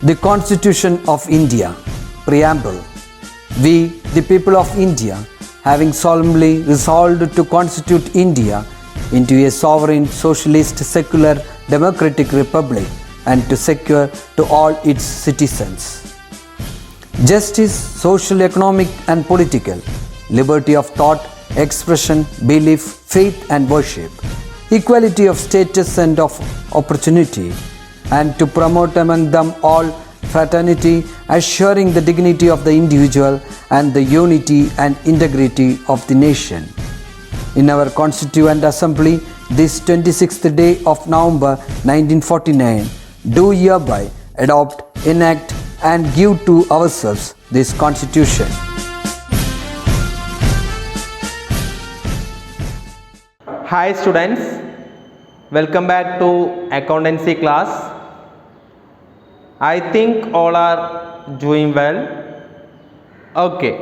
The Constitution of India, Preamble. We, the people of India, having solemnly resolved to constitute India into a sovereign, socialist, secular, democratic republic and to secure to all its citizens justice, social, economic and political, liberty of thought, expression, belief, faith and worship, equality of status and of opportunity, and to promote among them all fraternity, assuring the dignity of the individual and the unity and integrity of the nation. In our Constituent Assembly, this 26th day of November 1949, do hereby adopt, enact and give to ourselves this Constitution. Hi students, welcome back to accountancy class. I think all are doing well. Okay,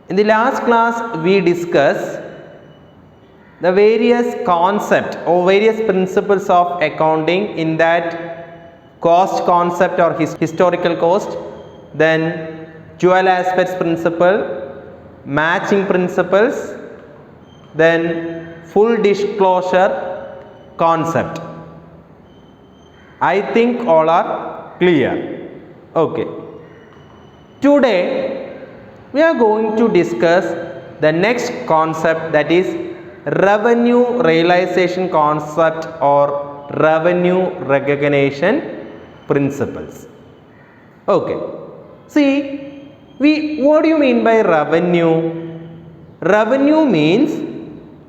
in the last class we discussed the various concepts or various principles of accounting, in that cost concept or historical cost, then dual aspects principle, matching principles, then full disclosure concept. I think all are clear. Okay, today we are going to discuss the next concept, that is revenue realization concept or revenue recognition principles. Okay, see, what do you mean by revenue? Revenue means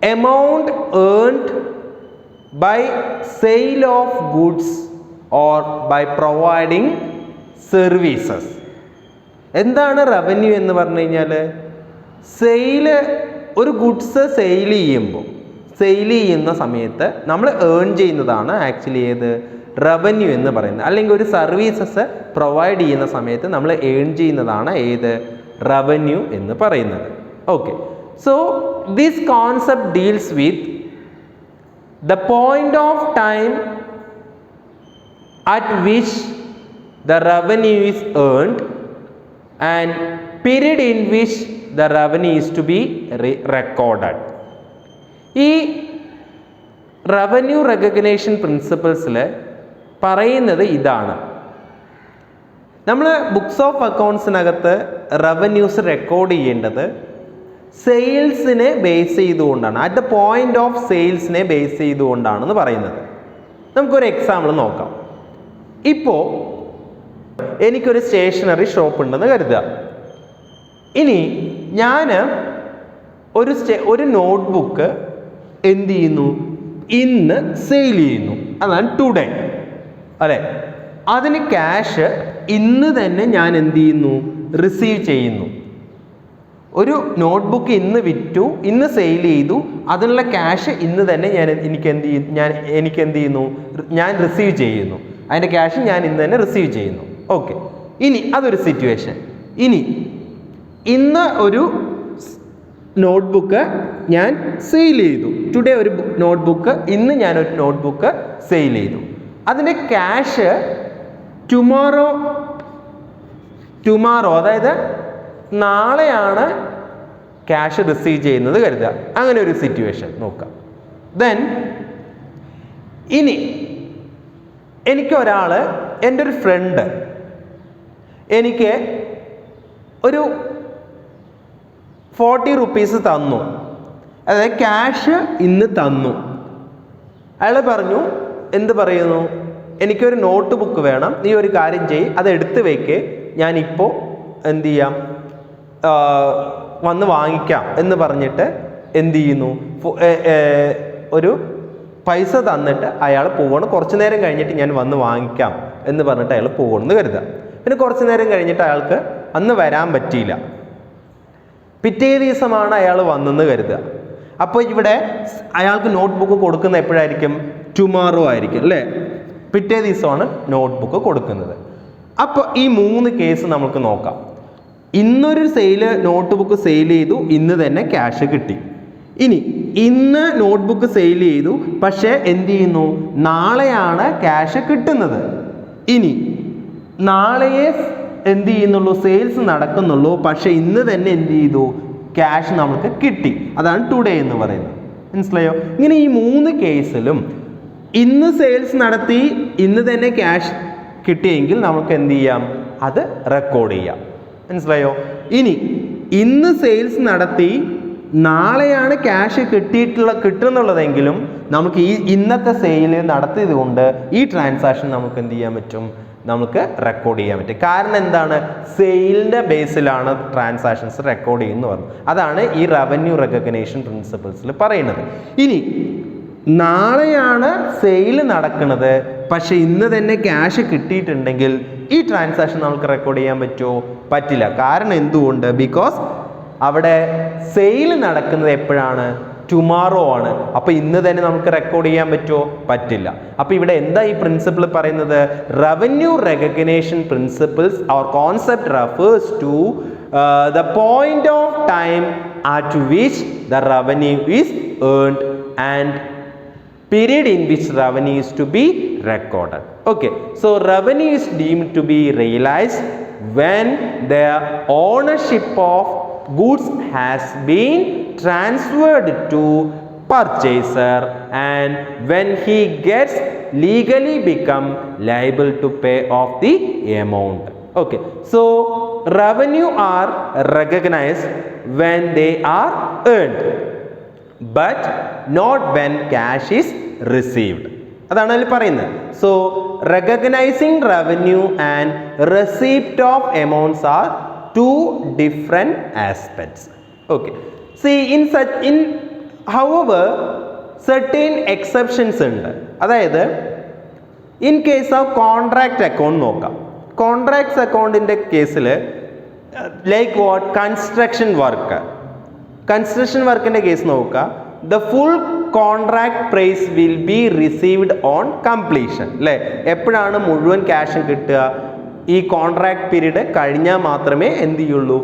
amount earned by sale of goods or by providing services. എന്താണ് revenue എന്ന് പറഞ്ഞു കഴിഞ്ഞാൽ, sale, ഒരു goods sale ചെയ്യുന്ന സമയത്ത് നമ്മൾ earn ചെയ്യുന്നതാണ് actually ഏത് റവന്യൂ എന്ന് പറയുന്നത്. അല്ലെങ്കിൽ ഒരു സർവീസസ് പ്രൊവൈഡ് ചെയ്യുന്ന സമയത്ത് നമ്മൾ ഏൺ ചെയ്യുന്നതാണ് ഏത് റവന്യൂ എന്ന് പറയുന്നത്. Okay, so this concept deals with the point of time at which the revenue is earned and period in which the revenue is to be recorded. ഈ റവന്യൂ റെക്കഗ്നേഷൻ പ്രിൻസിപ്പിൾസിൽ പറയുന്നത് ഇതാണ്. നമ്മൾ ബുക്സ് ഓഫ് അക്കൗണ്ട്സിനകത്ത് revenues record ചെയ്യേണ്ടത് സെയിൽസിനെ base ചെയ്തുകൊണ്ടാണ്, at the point of സെയിൽസിനെ ബേസ് ചെയ്തുകൊണ്ടാണെന്ന് പറയുന്നത്. നമുക്കൊരു എക്സാമ്പിൾ നോക്കാം. ഇപ്പോൾ എനിക്കൊരു സ്റ്റേഷനറി ഷോപ്പ് ഉണ്ടെന്ന് കരുതുക. ഇനി ഞാൻ ഒരു നോട്ട്ബുക്ക് എന്ത് ചെയ്യുന്നു, ഇന്ന് സെയിൽ ചെയ്യുന്നു, അതാണ് ടുഡേ അല്ലേ. അതിന് ക്യാഷ് ഇന്ന് തന്നെ ഞാൻ എന്ത് ചെയ്യുന്നു, റിസീവ് ചെയ്യുന്നു. ഒരു നോട്ട്ബുക്ക് ഇന്ന് വിറ്റു, ഇന്ന് സെയിൽ ചെയ്തു, അതിനുള്ള ക്യാഷ് ഇന്ന് തന്നെ ഞാൻ റിസീവ് ചെയ്യുന്നു. അതിൻ്റെ ക്യാഷ് ഞാൻ ഇന്ന് തന്നെ റിസീവ് ചെയ്യുന്നു. ഓക്കെ, ഇനി അതൊരു സിറ്റുവേഷൻ. ഇനി ഇന്ന് ഒരു നോട്ട്ബുക്ക് ഞാൻ സെയിൽ ചെയ്തു, ടുഡേ ഒരു നോട്ട്ബുക്ക്, ഇന്ന് ഞാനൊരു നോട്ട്ബുക്ക് സെയിൽ ചെയ്തു. അതിൻ്റെ ക്യാഷ് ടുമാറോ അതായത് നാളെയാണ് ക്യാഷ് റിസീവ് ചെയ്യുന്നത് കരുതുക. അങ്ങനെ ഒരു സിറ്റുവേഷൻ നോക്കാം. ദെൻ ഇനി എനിക്കൊരാൾ, എൻ്റെ ഒരു ഫ്രണ്ട് എനിക്ക് ഒരു 40 rupees തന്നു, അതായത് ക്യാഷ് ഇന്ന് തന്നു. അയാൾ പറഞ്ഞു, എന്ത് പറയുന്നു, എനിക്കൊരു നോട്ട് ബുക്ക് വേണം, നീ ഒരു കാര്യം ചെയ്യ്, അത് എടുത്ത് വയ്ക്ക്, ഞാനിപ്പോൾ എന്ത് ചെയ്യാം, വന്ന് വാങ്ങിക്കാം എന്ന് പറഞ്ഞിട്ട് എന്ത് ചെയ്യുന്നു, ഒരു പൈസ തന്നിട്ട് അയാൾ പോവാണ്. കുറച്ച് നേരം കഴിഞ്ഞിട്ട് ഞാൻ വന്ന് വാങ്ങിക്കാം എന്ന് പറഞ്ഞിട്ട് അയാൾ പോകണമെന്ന് കരുതുക. പിന്നെ കുറച്ച് നേരം കഴിഞ്ഞിട്ട് അയാൾക്ക് അന്ന് വരാൻ പറ്റിയില്ല, പിറ്റേ ദിവസമാണ് അയാൾ വന്നെന്ന് കരുതുക. അപ്പോൾ ഇവിടെ അയാൾക്ക് നോട്ട് ബുക്ക് കൊടുക്കുന്ന എപ്പോഴായിരിക്കും, ടുമാറോ ആയിരിക്കും അല്ലേ, പിറ്റേ ദിവസമാണ് നോട്ട് ബുക്ക് കൊടുക്കുന്നത്. അപ്പോൾ ഈ 3 കേസ് നമുക്ക് നോക്കാം. ഇന്നൊരു നോട്ട് ബുക്ക് സെയിൽ ചെയ്തു, ഇന്ന് തന്നെ ക്യാഷ് കിട്ടി. ഇനി ഇന്ന് നോട്ട്ബുക്ക് സെയിൽ ചെയ്തു, പക്ഷേ എന്ത് ചെയ്യുന്നു, നാളെയാണ് ക്യാഷ് കിട്ടുന്നത്. ഇനി നാളെയേ എന്ത് ചെയ്യുന്നുള്ളൂ, സെയിൽസ് നടക്കുന്നുള്ളൂ, പക്ഷെ ഇന്ന് തന്നെ എന്ത് ചെയ്തു, ക്യാഷ് നമുക്ക് കിട്ടി. അതാണ് ടുഡേ എന്ന് പറയുന്നത്. മനസ്സിലായോ? ഇങ്ങനെ ഈ 3 കേസിലും ഇന്ന് സെയിൽസ് നടത്തി ഇന്ന് തന്നെ ക്യാഷ് കിട്ടിയെങ്കിൽ നമുക്ക് എന്ത് ചെയ്യാം, അത് റെക്കോർഡ് ചെയ്യാം. മനസ്സിലായോ? ഇന്ന് സെയിൽസ് നടത്തി നാളെയാണ് ക്യാഷ് കിട്ടുന്നുള്ളതെങ്കിലും നമുക്ക് ഈ ഇന്നത്തെ സെയിൽ നടത്തിയത് കൊണ്ട് ഈ ട്രാൻസാക്ഷൻ നമുക്ക് എന്ത് ചെയ്യാൻ പറ്റും, നമുക്ക് റെക്കോർഡ് ചെയ്യാൻ പറ്റും. കാരണം എന്താണ്, സെയിലിൻ്റെ ബേസിലാണ് ട്രാൻസാക്ഷൻസ് റെക്കോർഡ് ചെയ്യുന്നത് പറഞ്ഞു. അതാണ് ഈ റവന്യൂ റെക്കഗ്നേഷൻ പ്രിൻസിപ്പിൾസിൽ പറയുന്നത്. നാളെയാണ് സെയിൽ നടക്കുന്നത്, പക്ഷെ ഇന്ന് തന്നെ ക്യാഷ് കിട്ടിയിട്ടുണ്ടെങ്കിൽ ഈ ട്രാൻസാക്ഷൻ നമുക്ക് റെക്കോർഡ് ചെയ്യാൻ പറ്റുമോ? പറ്റില്ല. കാരണം എന്തുകൊണ്ട്? ബിക്കോസ് അവിടെ സെയിൽ നടക്കുന്നത് എപ്പോഴാണ്, ടുമാറോ ആണ്. അപ്പോൾ ഇന്ന് തന്നെ നമുക്ക് റെക്കോർഡ് ചെയ്യാൻ പറ്റുമോ? പറ്റില്ല. അപ്പോൾ ഇവിടെ എന്താ ഈ പ്രിൻസിപ്പിൾ പറയുന്നത്? Revenue recognition principles or concept refers to the point of time at which the revenue is earned and period in which revenue is to be recorded. Okay, so revenue is deemed to be realized when the ownership of goods has been transferred to purchaser and when he gets legally become liable to pay off the amount. Okay, so revenue are recognized when they are earned but not when cash is received. അതാണ് അതിൽ പറയുന്നത്. So recognising revenue and receipt of amounts are 2 different aspects. Okay, see in however certain exceptions ഉണ്ട്. അതായത് in case of contract account നോക്കാം. Contracts അക്കൗണ്ടിൻ്റെ കേസിൽ like what, construction വർക്കിൻ്റെ case നോക്കുക. The full contract price will be received on completion. അല്ലേ? എപ്പോഴാണ് മുഴുവൻ ക്യാഷും കിട്ടുക? ഈ കോൺട്രാക്ട് പീരീഡ് കഴിഞ്ഞാൽ മാത്രമേ എന്ത് ചെയ്യുള്ളൂ,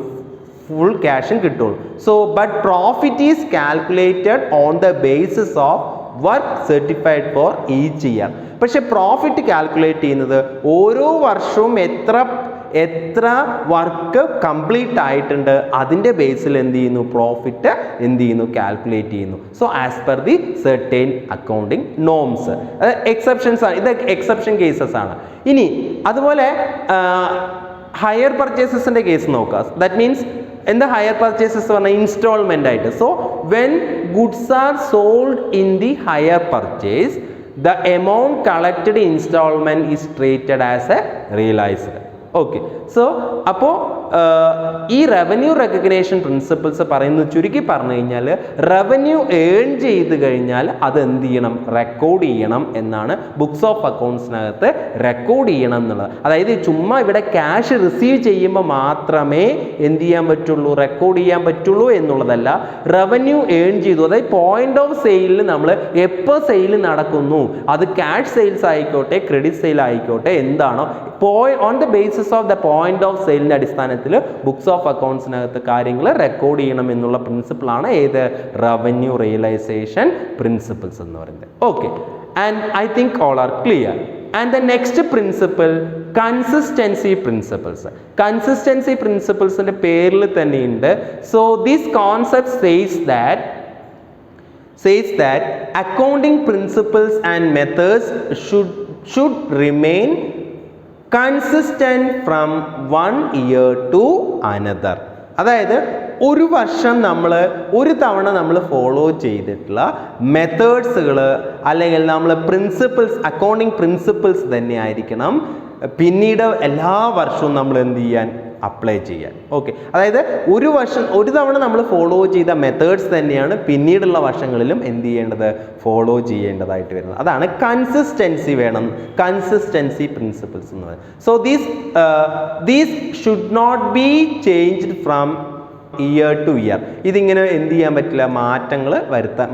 ഫുൾ ക്യാഷും കിട്ടുള്ളൂ. So but profit is calculated on the basis of work certified for each year. പക്ഷെ പ്രോഫിറ്റ് കാൽക്കുലേറ്റ് ചെയ്യുന്നത് ഓരോ വർഷവും എത്ര വർക്ക് കംപ്ലീറ്റ് ആയിട്ടുണ്ട് അതിൻ്റെ ബേസിൽ എന്ത് ചെയ്യുന്നു, പ്രോഫിറ്റ് എന്ത് ചെയ്യുന്നു, കാൽക്കുലേറ്റ് ചെയ്യുന്നു. So as per the certain accounting norms. Exceptions ആണ്, ഇത് എക്സെപ്ഷൻ കേസസ് ആണ്. ഇനി അതുപോലെ ഹയർ പർച്ചേസസിൻ്റെ കേസ് നോക്കുക. ദാറ്റ് മീൻസ് എന്താ ഹയർ പർച്ചേസസ് പറഞ്ഞാൽ ഇൻസ്റ്റാൾമെൻ്റ് ആയിട്ട്. So when goods are sold in the higher purchase the amount collected in installment is treated as a realized. Okay, so അപ്പോൾ ഈ റവന്യൂ റെക്കഗ്നേഷൻ പ്രിൻസിപ്പിൾസ് പറയുന്നത് ചുരുക്കി പറഞ്ഞു കഴിഞ്ഞാൽ റവന്യൂ ഏൺ ചെയ്ത് കഴിഞ്ഞാൽ അത് എന്ത് ചെയ്യണം, റെക്കോർഡ് ചെയ്യണം എന്നാണ് ബുക്സ് ഓഫ് അക്കൗണ്ട്സിനകത്ത് റെക്കോർഡ് ചെയ്യണം എന്നുള്ളത്. അതായത് ചുമ്മാ ഇവിടെ ക്യാഷ് റിസീവ് ചെയ്യുമ്പോൾ മാത്രമേ എന്ത് ചെയ്യാൻ പറ്റുള്ളൂ, റെക്കോർഡ് ചെയ്യാൻ പറ്റുള്ളൂ എന്നുള്ളതല്ല. റവന്യൂ ഏൺ ചെയ്തു, അതായത് പോയിന്റ് ഓഫ് സെയിലിൽ നമ്മൾ എപ്പോൾ സെയിൽ നടക്കുന്നു, അത് ക്യാഷ് സെയിൽസ് ആയിക്കോട്ടെ ക്രെഡിറ്റ് സെയിൽ ആയിക്കോട്ടെ, എന്താണോ on the basis of the point of സെയിലിൻ്റെ അടിസ്ഥാനത്തിൽ ബുക്സ് ഓഫ് അക്കൗണ്ട്സിനകത്ത് കാര്യങ്ങൾ റെക്കോർഡ് ചെയ്യണം എന്നുള്ള പ്രിൻസിപ്പിളാണ് ഏത്, റവന്യൂ റിയലൈസേഷൻ പ്രിൻസിപ്പിൾസ് എന്ന് പറയുന്നത്. Okay, and I think all are clear. And the next principle consistency principles. Consistency പ്രിൻസിപ്പിൾസിൻ്റെ പേരിൽ തന്നെയുണ്ട്. So this concept says that accounting principles and methods should remain consistent from one year to another. അതായത് ഒരു വർഷം ഒരു തവണ നമ്മൾ follow ചെയ്തിട്ടുള്ള മെത്തേഡ്സുകൾ അല്ലെങ്കിൽ നമ്മൾ പ്രിൻസിപ്പിൾസ്, അക്കൗണ്ടിങ് പ്രിൻസിപ്പിൾസ് തന്നെ ആയിരിക്കണം പിന്നീട് എല്ലാ വർഷവും നമ്മൾ എന്ത് ചെയ്യാൻ, അപ്ലൈ ചെയ്യാൻ. ഓക്കെ, അതായത് ഒരു തവണ നമ്മൾ ഫോളോ ചെയ്ത മെത്തേഡ്സ് തന്നെയാണ് പിന്നീടുള്ള വർഷങ്ങളിലും എന്ത് ചെയ്യേണ്ടത്, ഫോളോ ചെയ്യേണ്ടതായിട്ട് വരുന്നത്. അതാണ് കൺസിസ്റ്റൻസി വേണം, കൺസിസ്റ്റൻസി പ്രിൻസിപ്പിൾസ് എന്ന് പറയുന്നത്. So these should not be changed from year to year. ഇതിങ്ങനെ എന്ത് ചെയ്യാൻ പറ്റില്ല, മാറ്റങ്ങൾ വരുത്താൻ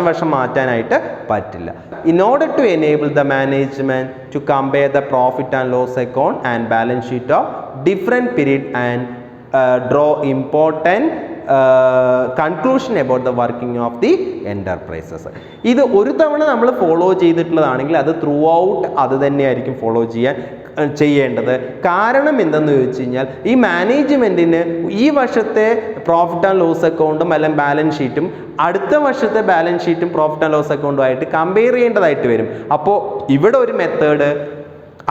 വർഷം മാറ്റാനായിട്ട് പറ്റില്ല. In order to enable the management to compare the profit and loss account and balance sheet of different period and draw important conclusion about the working of the enterprises. ഇത് ഒരു തവണ നമ്മൾ ഫോളോ ചെയ്തിട്ടുള്ളതാണെങ്കിൽ അത് ത്രൂ ഔട്ട് അത് തന്നെയായിരിക്കും follow ചെയ്യാൻ. ചെയ്യേണ്ടത്. കാരണം എന്തെന്ന് ചോദിച്ചു കഴിഞ്ഞാൽ ഈ മാനേജ്മെൻറ്റിന് ഈ വർഷത്തെ പ്രോഫിറ്റ് ആൻഡ് ലോസ് അക്കൗണ്ടും അല്ലെങ്കിൽ ബാലൻസ് ഷീറ്റും അടുത്ത വർഷത്തെ ബാലൻസ് ഷീറ്റും പ്രോഫിറ്റ് ആൻഡ് ലോസ് അക്കൗണ്ടുമായിട്ട് കമ്പയർ ചെയ്യേണ്ടതായിട്ട് വരും. അപ്പോൾ ഇവിടെ ഒരു മെത്തേഡ്,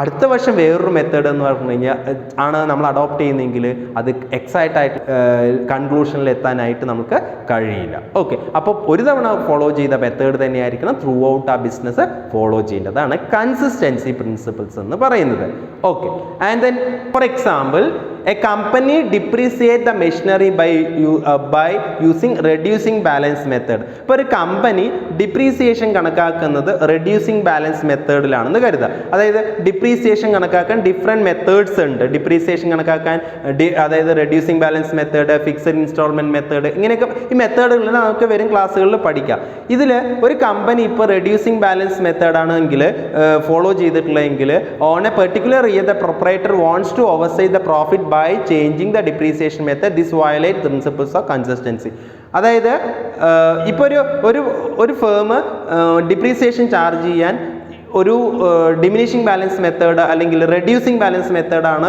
അടുത്ത വർഷം വേറൊരു മെത്തേഡ് എന്ന് പറഞ്ഞു കഴിഞ്ഞാൽ ആണ് നമ്മൾ അഡോപ്റ്റ് ചെയ്യുന്നതെങ്കിൽ അത് എക്സാക്റ്റായിട്ട് കൺക്ലൂഷനിൽ എത്താനായിട്ട് നമുക്ക് കഴിയില്ല. ഓക്കെ, അപ്പോൾ ഒരു തവണ ഫോളോ ചെയ്ത മെത്തേഡ് തന്നെയായിരിക്കണം ത്രൂ ഔട്ട് ആ ബിസിനസ് ഫോളോ ചെയ്യേണ്ടതാണ് കൺസിസ്റ്റൻസി പ്രിൻസിപ്പിൾസ് എന്ന് പറയുന്നത്. Okay, and then for example a company depreciate the machinery by using reducing balance method. ഇപ്പോൾ ഒരു കമ്പനി ഡിപ്രീസിയേഷൻ കണക്കാക്കുന്നത് റെഡ്യൂസിങ് ബാലൻസ് മെത്തേഡിലാണെന്ന് കരുതുക. അതായത് ഡിപ്രീസിയേഷൻ കണക്കാക്കാൻ ഡിഫറെൻറ്റ് മെത്തേഡ്സ് ഉണ്ട്. ഡിപ്രീസിയേഷൻ കണക്കാക്കാൻ അതായത് reducing balance method, fixed instalment method, ഇങ്ങനെയൊക്കെ ഈ മെത്തേഡുകളിൽ നമുക്ക് വരും ക്ലാസ്സുകളിൽ പഠിക്കാം. ഇതിൽ ഒരു കമ്പനി ഇപ്പോൾ റെഡ്യൂസിങ് ബാലൻസ് മെത്തേഡാണെങ്കിൽ ഫോളോ ചെയ്തിട്ടുള്ളതെങ്കിൽ on a particular year the proprietor wants to oversee the profit by changing the depreciation method. This violates the principles of consistency. അതായത് ഇപ്പോൾ ഒരു ഫേം ഡിപ്രീസിയേഷൻ ചാർജ് ചെയ്യാൻ ഒരു ഡിമിനിഷിംഗ് ബാലൻസ് മെത്തേഡ് അല്ലെങ്കിൽ reducing balance മെത്തേഡാണ്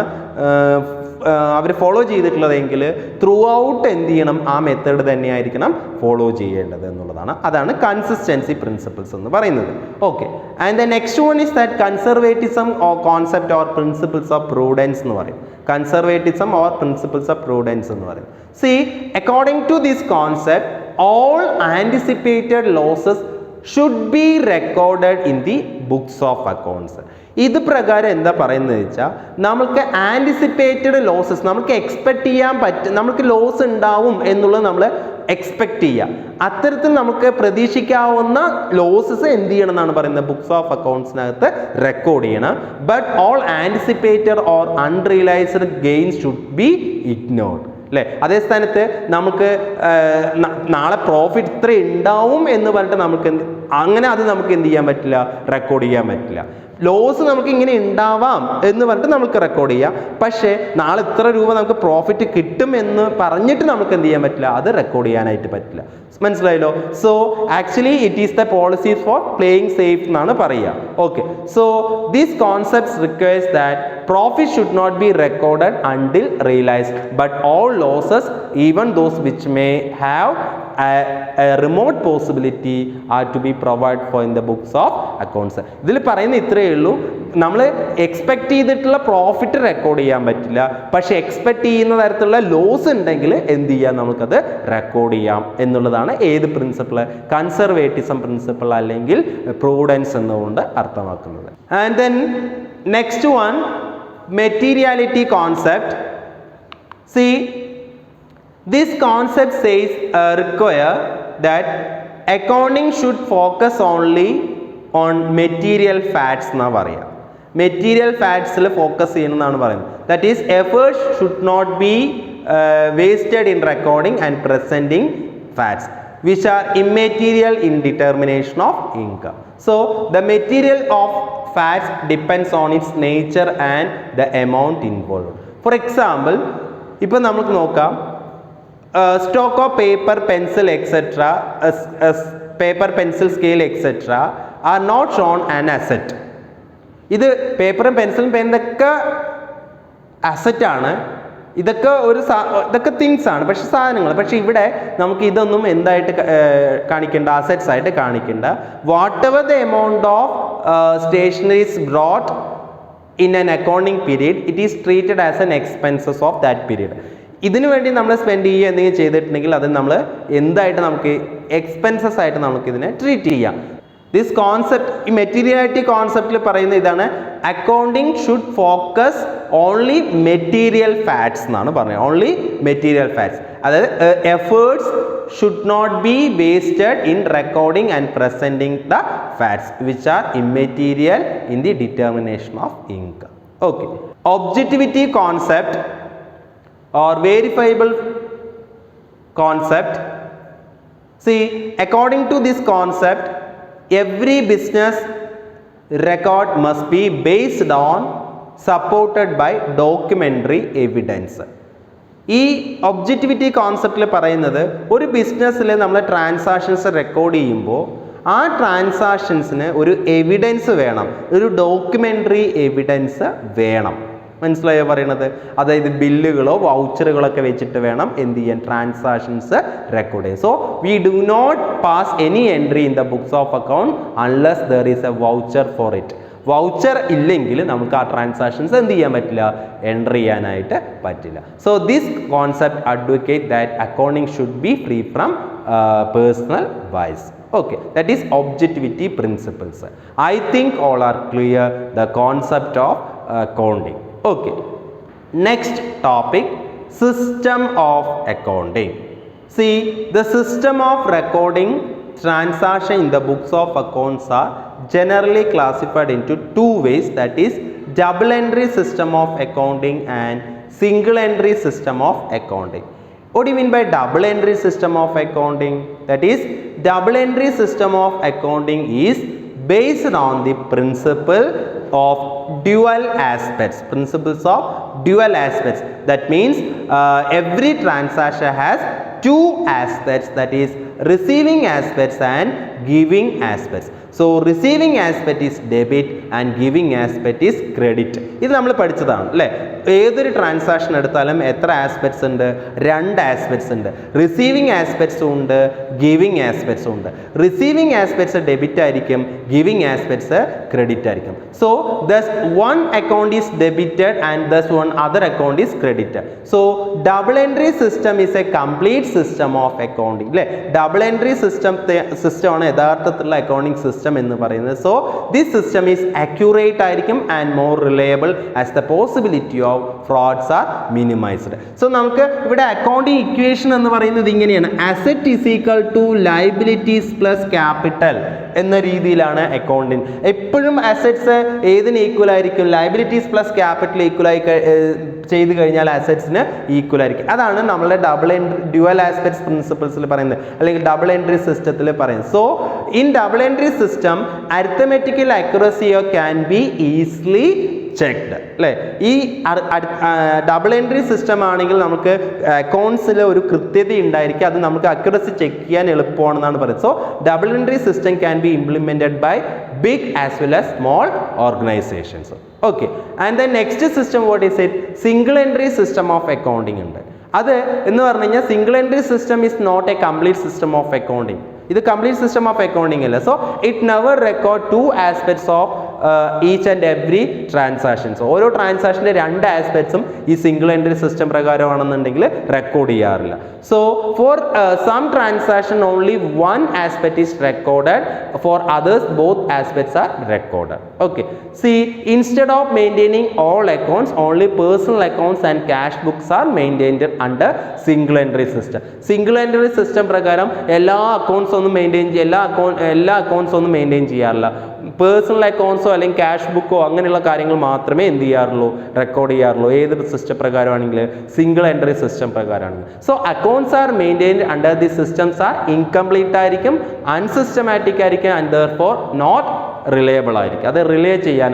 അവർ follow ചെയ്തിട്ടുള്ളതെങ്കിൽ through out എന്ത് ചെയ്യണം, ആ മെത്തേഡ് തന്നെയായിരിക്കണം ഫോളോ ചെയ്യേണ്ടത് എന്നുള്ളതാണ്. അതാണ് കൺസിസ്റ്റൻസി പ്രിൻസിപ്പിൾസ് എന്ന് പറയുന്നത്. Okay, and the next one is that conservatism or concept or principles of prudence എന്ന് പറയും. Conservatism or principles of prudence എന്ന് പറയും. C, according to this concept all anticipated losses should be recorded in the books of accounts. ഇത് പ്രകാരം എന്താ പറയുന്നത് വെച്ചാൽ നമുക്ക് ആൻറ്റിസിപ്പേറ്റഡ് ലോസസ്, നമുക്ക് എക്സ്പെക്ട് ചെയ്യാൻ പറ്റും, നമുക്ക് ലോസ് ഉണ്ടാവും എന്നുള്ളത് നമ്മൾ എക്സ്പെക്ട് ചെയ്യുക. അത്തരത്തിൽ നമുക്ക് പ്രതീക്ഷിക്കാവുന്ന ലോസസ് എന്ത് ചെയ്യണം എന്നാണ് പറയുന്നത്, ബുക്സ് ഓഫ് അക്കൗണ്ട്സിനകത്ത് റെക്കോർഡ് ചെയ്യണം. But all anticipated or unrealised gains should be ignored. അല്ലേ? അതേ സ്ഥാനത്ത് നമുക്ക് നാളെ പ്രോഫിറ്റ് ഇത്ര ഉണ്ടാവും എന്ന് പറഞ്ഞിട്ട് നമുക്ക് അങ്ങനെ അത് നമുക്ക് എന്ത് ചെയ്യാൻ പറ്റില്ല, റെക്കോർഡ് ചെയ്യാൻ പറ്റില്ല. ലോസ് നമുക്ക് ഇങ്ങനെ ഉണ്ടാവാം എന്ന് പറഞ്ഞിട്ട് നമുക്ക് റെക്കോർഡ് ചെയ്യാം. പക്ഷേ നാളെ ഇത്ര രൂപ നമുക്ക് പ്രോഫിറ്റ് കിട്ടും എന്ന് പറഞ്ഞിട്ട് നമുക്ക് എന്ത് ചെയ്യാൻ പറ്റില്ല, അത് റെക്കോർഡ് ചെയ്യാനായിട്ട് പറ്റില്ല. മനസ്സിലായല്ലോ? So actually it is the policies four playing safe എന്നാണ് പറയുക. Okay, so these concepts requires that profit should not be recorded until realized, but all losses, even those which may have a remote possibility, are to be provided for in the books of accounts. ഇതിൽ പറയുന്ന ഇത്രയേ ഉള്ളൂ. നമ്മൾ expect ചെയ്തിട്ടുള്ള profit record ചെയ്യാൻ പറ്റില്ല, പക്ഷെ expect ചെയ്യുന്ന തരത്തിലുള്ള ലോസ് ഉണ്ടെങ്കിൽ എന്ത് ചെയ്യാം, നമുക്കത് റെക്കോർഡ് ചെയ്യാം എന്നുള്ളതാണ് ഏത് പ്രിൻസിപ്പിൾ, കൺസർവേറ്റിസം പ്രിൻസിപ്പിൾ അല്ലെങ്കിൽ പ്രൂഡൻസ് എന്നുകൊണ്ട് അർത്ഥമാക്കുന്നത്. And then next one, materiality concept. See, this concept says require that accounting should focus only on material facts എന്നാ പറയുക. മെറ്റീരിയൽ ഫാക്ട്സിൽ ഫോക്കസ് ചെയ്യണമെന്നാണ് പറയുന്നത്. That is efforts should not be wasted in recording and presenting facts which are immaterial in determination of income. So the material of facts depends on its nature and the amount involved. For example, ഇപ്പോൾ നമുക്ക് നോക്കാം, stock of paper, pencil, etc., paper, pencil, scale, etc. are not shown an asset. ഇത് പേപ്പറും പെൻസിലും പെന്നൊക്കെ അസറ്റാണ്, ഇതൊക്കെ things ആണ്, പക്ഷെ സാധനങ്ങൾ. പക്ഷെ ഇവിടെ നമുക്ക് ഇതൊന്നും എന്തായിട്ട് കാണിക്കേണ്ട, അസറ്റ്സ് ആയിട്ട് കാണിക്കേണ്ട. What ever the amount of stationeries brought in an accounting period, it is treated as an expenses of that period. ഇതിനു വേണ്ടി നമ്മൾ സ്പെൻഡ് ചെയ്യുക എന്തെങ്കിലും ചെയ്തിട്ടുണ്ടെങ്കിൽ അത് നമ്മൾ എന്തായിട്ട് നമുക്ക് എക്സ്പെൻസസ് ആയിട്ട് നമുക്കിതിനെ ട്രീറ്റ് ചെയ്യാം. ദിസ് കോൺസെപ്റ്റ്, ഈ മെറ്റീരിയാലിറ്റി കോൺസെപ്റ്റിൽ പറയുന്ന ഇതാണ്, accounting should focus only material facts എന്നാണ് പറയുന്നത്. ഓൺലി മെറ്റീരിയൽ ഫാക്ട്സ്, അതായത് efforts should not be wasted in recording and presenting the facts which are immaterial in the determination of income. Okay, objectivity concept or verifiable concept. See, according to this concept, every business record must be based on supported by documentary evidence. ഈ objectivity കോൺസെപ്റ്റിൽ പറയുന്നത്, ഒരു ബിസിനസ്സിൽ നമ്മൾ transactions record ചെയ്യുമ്പോൾ ആ ട്രാൻസാക്ഷൻസിന് ഒരു evidence വേണം, ഒരു ഡോക്യുമെൻ്ററി എവിഡൻസ് വേണം. മനസ്സിലായോ പറയണത്? അതായത് ബില്ലുകളോ വൗച്ചറുകളൊക്കെ വെച്ചിട്ട് വേണം എന്ത് ചെയ്യാൻ, ട്രാൻസാക്ഷൻസ് റെക്കോർഡ് ചെയ്യാൻ. So we do not pass any entry in the books of account unless there is a voucher for it. Voucher ഇല്ലെങ്കിൽ നമുക്ക് ആ ട്രാൻസാക്ഷൻസ് എന്ത് ചെയ്യാൻ പറ്റില്ല, എൻ്റർ ചെയ്യാനായിട്ട് പറ്റില്ല. So this concept advocate that accounting should be free from personal bias. Okay, that is objectivity principles. I think all are clear the concept of accounting. Okay, next topic, system of accounting. See, the system of recording transaction in the books of accounts are generally classified into two ways, that is double entry system of accounting and single entry system of accounting. What do you mean by double entry system of accounting? That is, double entry system of accounting is based on the principle of dual aspects, principles of dual aspects. That means every transaction has two aspects, that is receiving aspects and giving aspects. So receiving aspect is debit and giving aspect is credit. ഇത് നമ്മൾ പഠിച്ചതാണ് അല്ലേ? ഏതൊരു transaction എടുത്താലും എത്ര aspects ഉണ്ട്? രണ്ട് aspects ഉണ്ട്. റിസീവിങ് ആസ്പെക്ട്സും ഉണ്ട്, ഗിവിങ് ആസ്പെക്ട്സും ഉണ്ട്. റിസീവിങ് ആസ്പെക്ട്സ് ഡെബിറ്റ് ആയിരിക്കും, ഗിവിങ് ആസ്പെക്ട്സ് ക്രെഡിറ്റ് ആയിരിക്കും. So thus one account is debited and thus one other account is credited. So double entry system is a complete system of accounting അല്ലേ? Double entry സിസ്റ്റമാണ് യഥാർത്ഥത്തിലുള്ള accounting system എന്ന് പറയുന്നത്. So this system is accurate ആയിരിക്കും and more reliable as the possibility of frauds are minimised. So നമുക്ക് ഇവിടെ accounting equation എന്ന് പറയുന്നത് ഇങ്ങനെയാണ്, asset is equal to liabilities plus capital എന്ന രീതിയിലാണ് അക്കൗണ്ടിങ്. എപ്പോഴും അസറ്റ്സ് ഏതിന് ഈക്വൽ ആയിരിക്കും? ലയബിലിറ്റീസ് പ്ലസ് ക്യാപിറ്റൽ ഈക്വൽ ആയി ചെയ്ത് കഴിഞ്ഞാൽ അസറ്റ്സിന് ഈക്വൽ ആയിരിക്കും. അതാണ് നമ്മളുടെ ഡബിൾ എൻട്രി ഡ്യുവൽ ആസ്പെക്ട്സ് പ്രിൻസിപ്പിൾസിൽ പറയുന്നത്, അല്ലെങ്കിൽ ഡബിൾ എൻട്രി സിസ്റ്റത്തിൽ പറയുന്നത്. So in double entry system arithmetical അക്യുറസിയോ ക്യാൻ ബി ഈസിലി ചെക്ക്ഡ് അല്ലേ? ഈ ഡബിൾ എൻട്രി സിസ്റ്റം ആണെങ്കിൽ നമുക്ക് അക്കൗണ്ട്സിൽ ഒരു കൃത്യത ഉണ്ടായിരിക്കും, അത് നമുക്ക് അക്യുറസി ചെക്ക് ചെയ്യാൻ എളുപ്പമാണെന്നാണ് പറയുന്നത്. So double entry system can be implemented by big as well as small organisations. Okay, and the next system, what is it? Single entry system of accounting ഉണ്ട്. അത് എന്ന് പറഞ്ഞു കഴിഞ്ഞാൽ single entry system is not a complete system of accounting. ഇത് complete system of accounting അല്ല. So it never record two aspects of each and every transactions. ഓരോ ട്രാൻസാക്ഷൻ്റെ രണ്ട് ആസ്പെക്ട്സും ഈ സിംഗിൾ എൻട്രി സിസ്റ്റം പ്രകാരമാണെന്നുണ്ടെങ്കിൽ റെക്കോർഡ് ചെയ്യാറില്ല. So for some transaction only one aspect is recorded, for others both aspects are recorded. Okay, C instead of maintaining all accounts only personal accounts and cash books are maintained under single entry system. Single entry system പ്രകാരം എല്ലാ accounts ഒന്നും maintain എല്ലാ accounts ഒന്നും maintain ചെയ്യാറില്ല. Personal അക്കൗണ്ട്സോ അല്ലെങ്കിൽ cash ബുക്കോ അങ്ങനെയുള്ള കാര്യങ്ങൾ മാത്രമേ എന്ത് ചെയ്യാറുള്ളൂ, റെക്കോർഡ് ചെയ്യാറുള്ളൂ. ഏത് സിസ്റ്റം പ്രകാരമാണെങ്കിൽ സിംഗിൾ എൻട്രി സിസ്റ്റം പ്രകാരമാണ്. So accounts are maintained under the systems are incomplete ആയിരിക്കും, അൺസിസ്റ്റമാറ്റിക് ആയിരിക്കും ആൻഡ് ദെയർഫോർ നോട്ട് റിലയബിൾ ആയിരിക്കും. അത് റിലേ ചെയ്യാൻ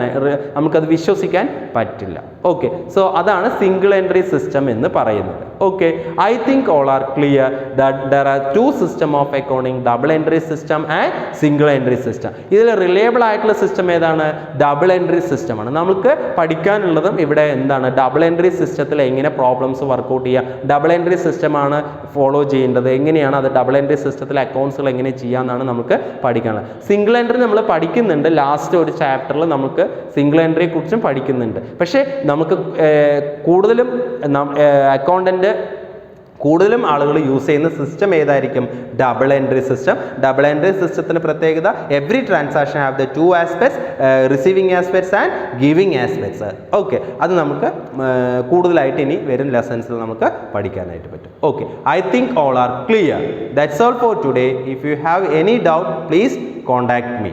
നമുക്കത് വിശ്വസിക്കാൻ പറ്റില്ല. ഓക്കെ, സോ അതാണ് സിംഗിൾ എൻട്രി സിസ്റ്റം എന്ന് പറയുന്നത്. Okay, I think all are clear that there are two system of accounting, double entry system and single entry system. ഇതിൽ റിലയബിൾ ആയിട്ടുള്ള സിസ്റ്റം ഏതാണ്? ഡബിൾ എൻട്രി സിസ്റ്റമാണ്. നമുക്ക് പഠിക്കാനുള്ളതും ഇവിടെ എന്താണ്, ഡബിൾ എൻട്രി സിസ്റ്റത്തിൽ എങ്ങനെ പ്രോബ്ലംസ് വർക്കൗട്ട് ചെയ്യുക, ഡബിൾ എൻട്രി സിസ്റ്റമാണ് ഫോളോ ചെയ്യേണ്ടത്, എങ്ങനെയാണ് അത് ഡബിൾ എൻട്രി സിസ്റ്റത്തിൽ അക്കൗണ്ട്സുകൾ എങ്ങനെ ചെയ്യാമെന്നാണ് നമുക്ക് പഠിക്കാനുള്ളത്. സിംഗിൾ എൻട്രി നമ്മൾ പഠിക്കുന്നുണ്ട്, ലാസ്റ്റ് ഒരു ചാപ്റ്ററിൽ നമുക്ക് സിംഗിൾ എൻട്രിയെ കുറിച്ചും പഠിക്കുന്നുണ്ട്. പക്ഷേ നമുക്ക് കൂടുതലും അക്കൗണ്ടന്റ് കൂടുതലും ആളുകൾ യൂസ് ചെയ്യുന്ന സിസ്റ്റം ഏതായിരിക്കും? Double entry system. Double entry സിസ്റ്റത്തിന് പ്രത്യേകത, every transaction have the two aspects, receiving aspects and giving aspects. Okay, അത് നമുക്ക് കൂടുതലായിട്ട് ഇനി വരും ലെസൺസിൽ നമുക്ക് പഠിക്കാനായിട്ട് പറ്റും. Okay, I think all are clear. That's all for today. If you have any doubt please contact me.